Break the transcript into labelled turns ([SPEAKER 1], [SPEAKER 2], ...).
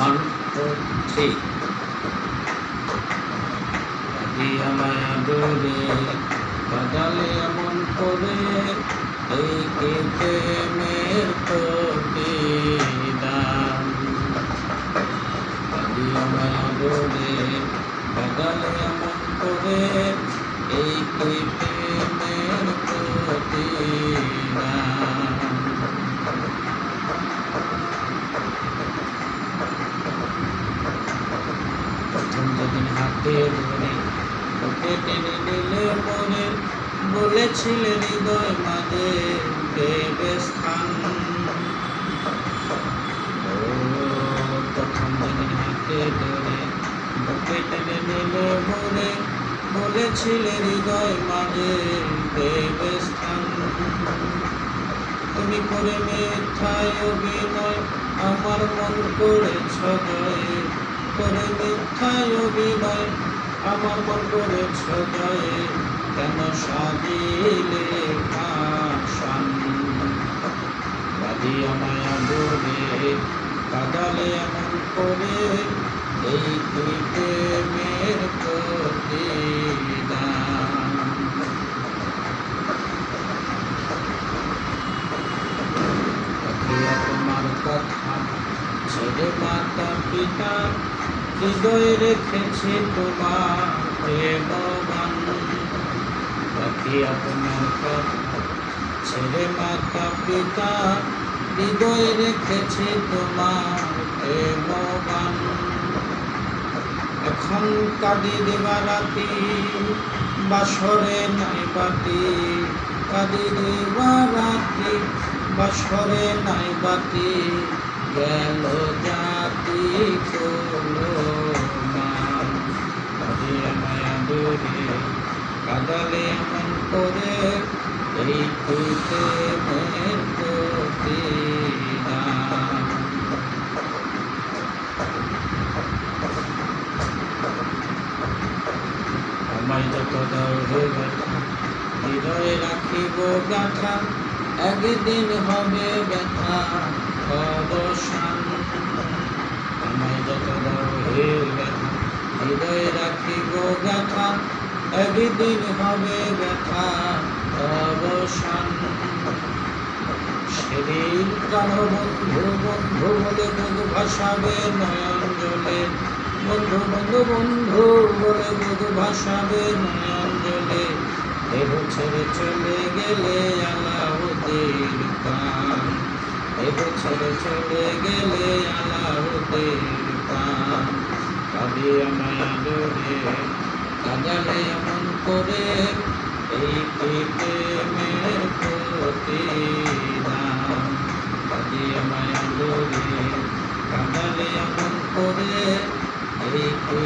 [SPEAKER 1] 1 2 3 দিয়া মায়া ডোরে বাজালে এমন করে এই কি প্রেমের প্রতিদান দিয়া মায়া ডোরে বাজালে এমন করে এই কি প্রেমের প্রতিদান প্রথম যেদিন হাতে ধরে তোকে টেনে নিলে মনে বলেছিলে হৃদয় মাঝে দেবে স্থান প্রথম যেদিন হাতে ধরে তোকে টেনে নিলে মনে বলেছিলে হৃদয় মাঝে দেবে স্থান তুমি করে মিথ্যায় অভিনয় আমার মন করেছ জয় করে মিথ্যায় অভিনয় আমার মন করেছ জয় কেন সাজিলে ভাষণ বাদিয়া মায়া ডোরে কাদালে এমন করে এই কি প্রেমের প্রতিদান তোমার কথা ছেড়ে মাতা পিতা হৃদয়ে রেখেছে তোমার প্রেমবান রাখিয়া তোমার কথা ছেড়ে মাতা পিতা হৃদয়ে রেখেছে তোমার প্রেমবান এখন কাঁদি দিবারাতি বাসরে নাই বাতি কাঁদি দিবারাতি বাসরে নাই বাতি গেল জাতি মান বাদিয়া মায়া ডোরে কাদালে এমন করে এই প্রেমের প্রতিদান আমায় যত দাও হে ব্যথা হৃদয়ে রাখিব গাথা একদিন হবে ব্যথা অবসান আমায় যত দাও হে ব্যথা হৃদয়ে রাখিব গাথা একদিন হবে ব্যথা অবসান সেদিন কারো বন্ধু বন্ধু বলে মধু ভাসাবে নয়ন জলে বন্ধু বন্ধু বন্ধু বলে মধু ভাসাবে নয়ন জলে দেহ ছেড়ে চলে গেলে আলাউদ্দিন পান দেহ ছেড়ে চলে গেলে আলাউদ্দিন পান বাদিয়া মায়া ডোরে কাদালে এমন করে এই কি প্রেমের প্রতিদান বাদিয়া মায়া ডোরে কাদালে এমন করে এই কি